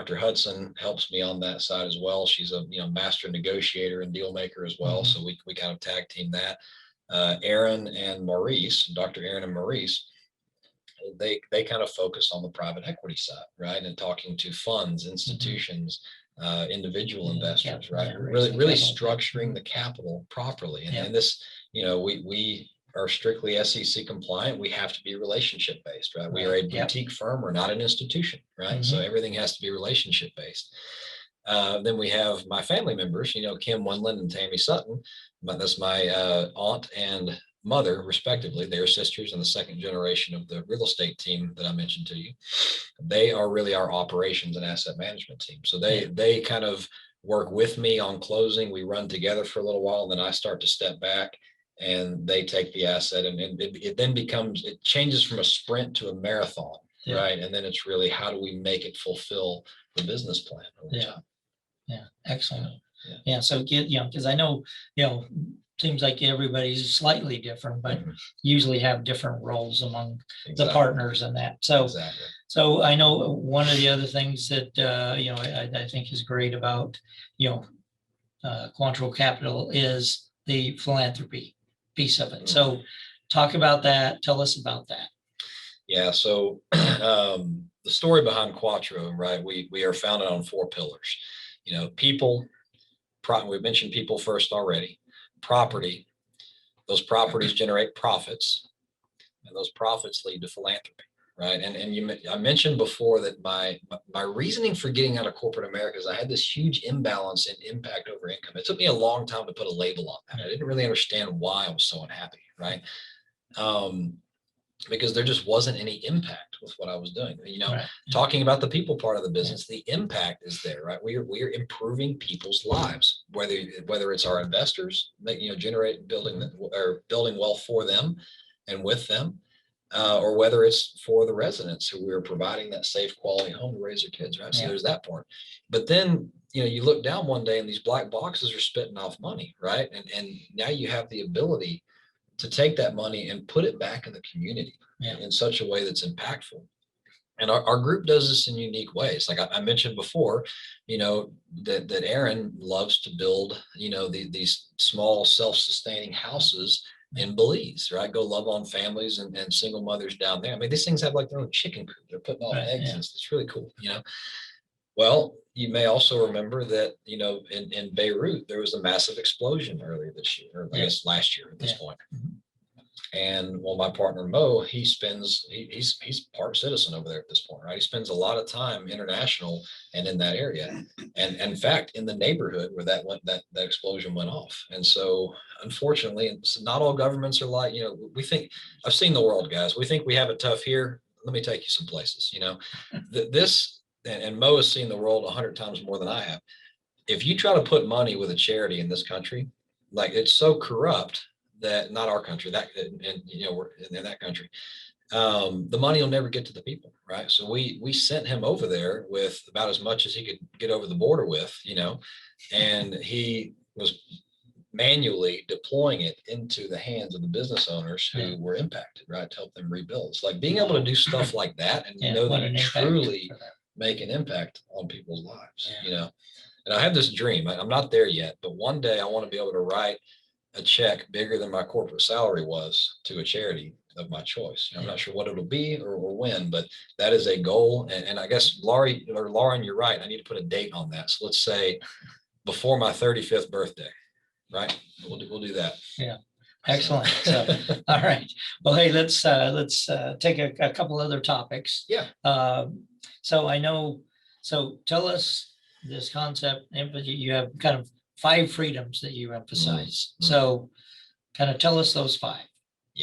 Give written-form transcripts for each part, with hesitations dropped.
Dr. Hudson helps me on that side as well. She's a master negotiator and deal maker as well. So we kind of tag team that. Aaron and Maurice, Dr. Aaron and Maurice, they kind of focus on the private equity side, right? And talking to funds, institutions, individual investors, right? Really structuring the capital properly. And this, we are strictly SEC compliant. We have to be relationship based, right? We are a boutique firm. We're not an institution, right? So everything has to be relationship based. Then we have my family members, Kim Wendland and Tammy Sutton. That's my aunt and mother, respectively. They're sisters in the second generation of the real estate team that I mentioned to you. They are really our operations and asset management team. So they kind of work with me on closing. We run together for a little while, and then I start to step back and they take the asset, and it then it changes from a sprint to a marathon, right? And then it's really, how do we make it fulfill the business plan over time? Yeah, excellent. Yeah, so because I know, seems like everybody's slightly different, but usually have different roles among the partners and that. So, so I know one of the other things that, I think is great about, Quantrill Capital is the philanthropy piece of it. So talk about that. Tell us about that. Yeah. So the story behind Quattro, right? We are founded on 4 pillars. People, we mentioned people first already. Property, those properties generate profits, and those profits lead to philanthropy, right? And I mentioned before that my reasoning for getting out of corporate America is I had this huge imbalance in impact over income. It took me a long time to put a label on that. I didn't really understand why I was so unhappy, right? Because there just wasn't any impact with what I was doing. Talking about the people part of the business, the impact is there, right? We are improving people's lives, whether it's our investors that building wealth for them and with them, or whether it's for the residents who we are providing that safe, quality home to raise their kids, right? So there's that part. But then you look down one day and these black boxes are spitting off money, right? And now you have the ability to take that money and put it back in the community in such a way that's impactful. And our group does this in unique ways. Like I mentioned before, that Aaron loves to build, these small self-sustaining houses in Belize, right? Go love on families and single mothers down there. I mean, these things have like their own chicken coop. They're putting all eggs in. It's really cool, Well, you may also remember that, in Beirut, there was a massive explosion earlier this year, or I guess last year at this point. And my partner Mo, he's part citizen over there at this point, right? He spends a lot of time international and in that area, and in fact, in the neighborhood where that explosion went off. And so, unfortunately, not all governments are like, we think, I've seen the world, guys. We think we have it tough here. Let me take you some places. And Mo has seen the world 100 times more than I have. If you try to put money with a charity in this country, like, it's so corrupt that, not our country, we're in that country, the money will never get to the people, right? So we sent him over there with about as much as he could get over the border with, and he was manually deploying it into the hands of the business owners who were impacted, right? To help them rebuild. It's like being able to do stuff like that and that you truly make an impact on people's lives, And I have this dream. I'm not there yet, but one day I want to be able to write a check bigger than my corporate salary was to a charity of my choice. I'm not sure what it'll be or when, but that is a goal. And I guess Lauren, you're right. I need to put a date on that. So let's say before my 35th birthday, right? We'll do that. Yeah. Excellent. So, all right. Well, hey, let's take a couple other topics. Yeah. So tell us this concept. You have kind of 5 freedoms that you emphasize. So kind of tell us those 5.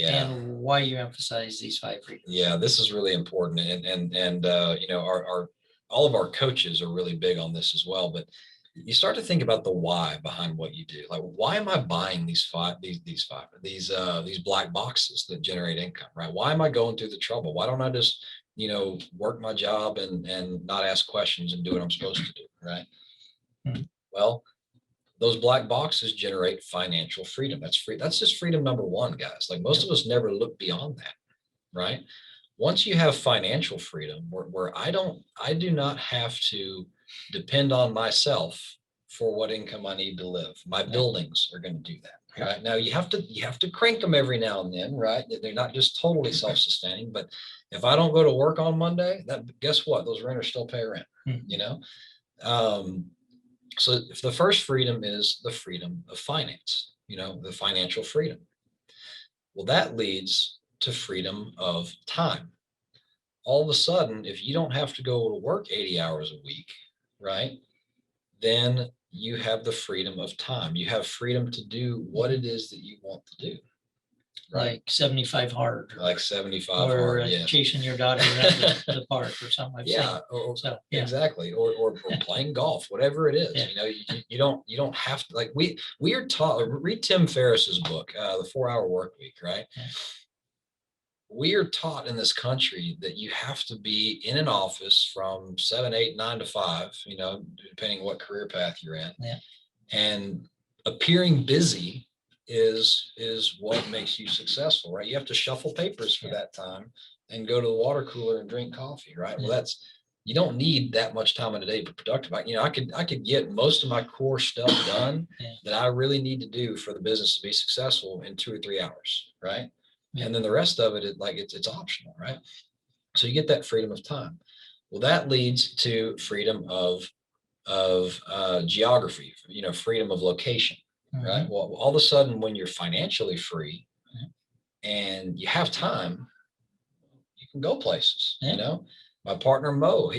And why you emphasize these 5 freedoms. Yeah, this is really important. And all of our coaches are really big on this as well. But you start to think about the why behind what you do. Like, why am I buying these black boxes that generate income, right? Why am I going through the trouble? Why don't I just, work my job and not ask questions and do what I'm supposed to do, right? Well, those black boxes generate financial freedom. That's free. That's just freedom number 1, guys. Like, most of us never look beyond that, right? once you have financial freedom where I do not have to depend on myself for what income I need to live. My buildings are going to do that. Right now, you have to crank them every now and then, right? They're not just totally self-sustaining, but if I don't go to work on Monday, guess what? Those renters still pay rent, you know? So if the first freedom is the freedom of finance, the financial freedom. Well, that leads to freedom of time. All of a sudden, if you don't have to go to work 80 hours a week, right, then you have the freedom of time. You have freedom to do what it is that you want to do. Right? Like 75 hard. Like 75 or hard, yes. Chasing your daughter around the park or something. Yeah, exactly. Or playing golf, whatever it is. You don't have to, like we are taught, read Tim Ferriss's book, The 4-Hour Work Week, right? Yeah. We are taught in this country that you have to be in an office from 7, 8, 9 to 5, depending what career path you're in. Yeah. And appearing busy is what makes you successful, right? You have to shuffle papers for that time and go to the water cooler and drink coffee, right? Yeah. Well, you don't need that much time in a day to be productive. I could get most of my core stuff done that I really need to do for the business to be successful in 2 or 3 hours, right? And then the rest of it is it's optional, right? So you get that freedom of time. Well, that leads to freedom of geography, freedom of location, right? Well, all of a sudden, when you're financially free and you have time, you can go places. My partner Mo,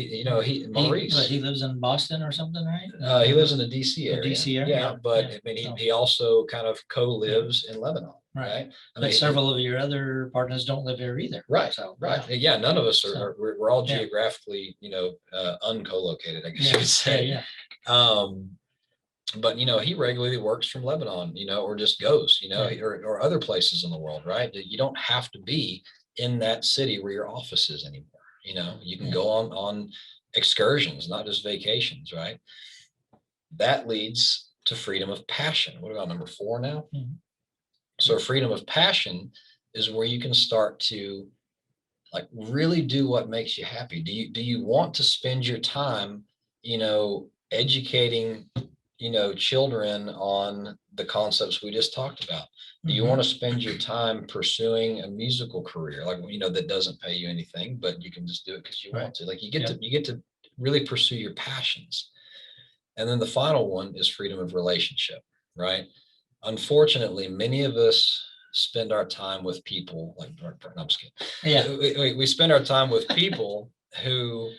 Maurice. He lives in Boston or something, right? He lives in the DC area. The DC area. Yeah, but I mean, he also kind of co-lives in Lebanon. Right. But several of your other partners don't live here either. Right. So, right. Yeah. None of us are, we're all geographically, unco-located, I guess you would say. Yeah. But, he regularly works from Lebanon, or just goes, or other places in the world, right? You don't have to be in that city where your office is anymore. You can go on excursions, not just vacations, right? That leads to freedom of passion. What about number 4 now? Mm-hmm. So freedom of passion is where you can start to really do what makes you happy. Do you want to spend your time, educating, children on the concepts we just talked about? Do you want to spend your time pursuing a musical career, that doesn't pay you anything, but you can just do it because you want to? You get to really pursue your passions. And then the final one is freedom of relationship, right? Unfortunately, many of us spend our time with people no, I'm just kidding. Yeah. We spend our time with people who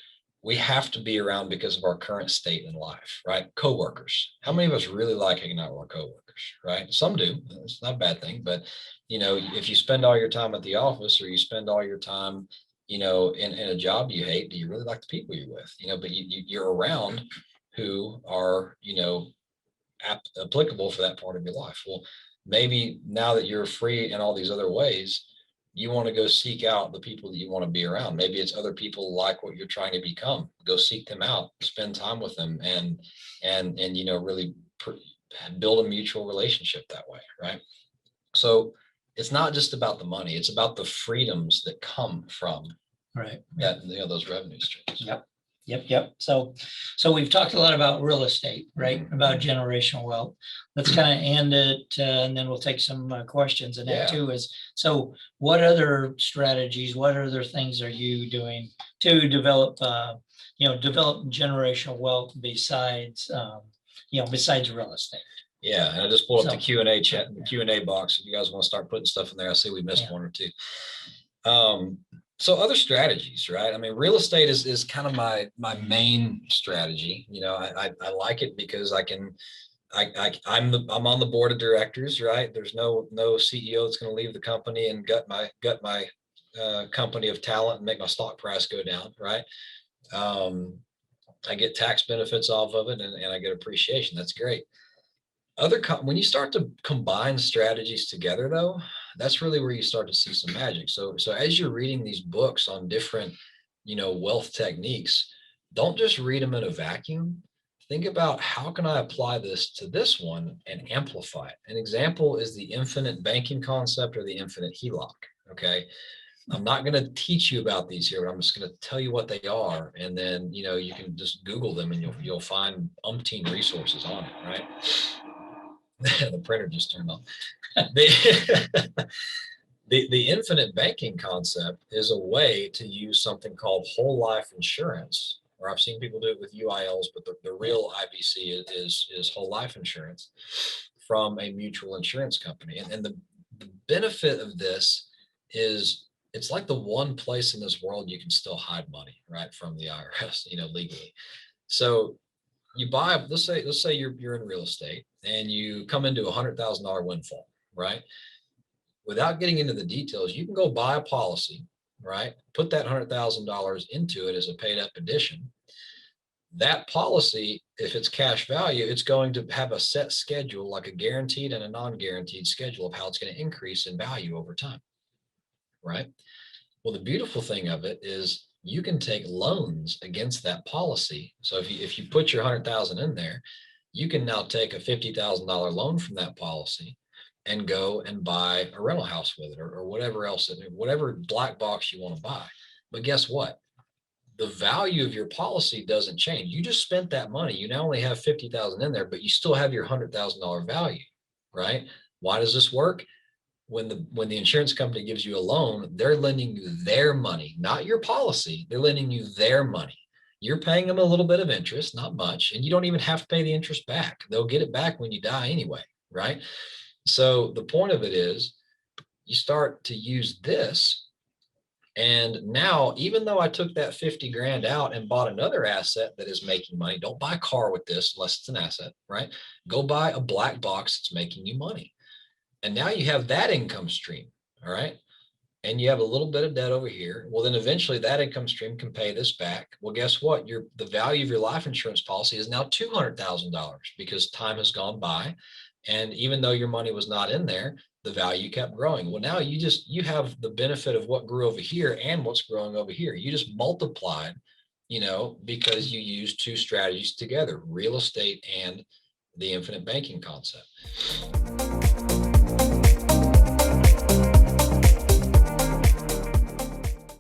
we have to be around because of our current state in life, right? Coworkers. How many of us really like hanging out with our coworkers, right? Some do. It's not a bad thing, but if you spend all your time at the office or you spend all your time, in a job you hate, do you really like the people you're with? But you're around who are, applicable for that part of your life. Well, maybe now that you're free in all these other ways, you want to go seek out the people that you want to be around. Maybe it's other people like what you're trying to become. Go seek them out, spend time with them, and really build a mutual relationship that way, right? So it's not just about the money; it's about the freedoms that come from that those revenue streams. Yep. So we've talked a lot about real estate, right? Mm-hmm. About generational wealth. Let's kind of end it, and then we'll take some questions. And that too is, so what other strategies, what other things are you doing to develop, develop generational wealth besides, besides real estate? Yeah, and I just pulled up the Q&A chat, the Q&A box. If you guys want to start putting stuff in there, I see we missed one or two. So other strategies, right? I mean, real estate is kind of my main strategy. I like it because I'm on the board of directors, right? There's no CEO that's going to leave the company and gut my company of talent and make my stock price go down, right? I get tax benefits off of it and I get appreciation. That's great. When you start to combine strategies together, though, that's really where you start to see some magic. So as you're reading these books on different, wealth techniques, don't just read them in a vacuum. Think about, how can I apply this to this one and amplify it? An example is the infinite banking concept or the infinite HELOC. Okay. I'm not going to teach you about these here, but I'm just going to tell you what they are. And then, you can just Google them and you'll find umpteen resources on it, right? The printer just turned on. The infinite banking concept is a way to use something called whole life insurance, or I've seen people do it with UILs, but the real IBC is whole life insurance from a mutual insurance company. And the benefit of this is it's like the one place in this world you can still hide money, right, from the IRS, legally. So you buy, let's say you're in real estate and you come into $100,000 windfall, right? Without getting into the details, you can go buy a policy, right? Put that $100,000 into it as a paid up addition. That policy, if it's cash value, it's going to have a set schedule, like a guaranteed and a non-guaranteed schedule of how it's going to increase in value over time, right? Well, the beautiful thing of it is you can take loans against that policy. So if you put your 100,000 in there, you can now take a $50,000 loan from that policy and go and buy a rental house with it, or whatever else, whatever black box you want to buy. But guess what? The value of your policy doesn't change. You just spent that money. You now only have 50,000 in there, but you still have your $100,000 value, right? Why does this work? When the insurance company gives you a loan, they're lending you their money, not your policy. They're lending you their money. You're paying them a little bit of interest, not much, and you don't even have to pay the interest back. They'll get it back when you die anyway, right? So the point of it is you start to use this. And now, even though I took that 50 grand out and bought another asset that is making money, don't buy a car with this unless it's an asset, right? Go buy a black box that's making you money. And now you have that income stream, all right? And you have a little bit of debt over here. Well, then eventually that income stream can pay this back. Well, guess what? The value of your life insurance policy is now $200,000 because time has gone by. And even though your money was not in there, the value kept growing. Well, now you have the benefit of what grew over here and what's growing over here. You just multiplied, because you used two strategies together, real estate and the infinite banking concept.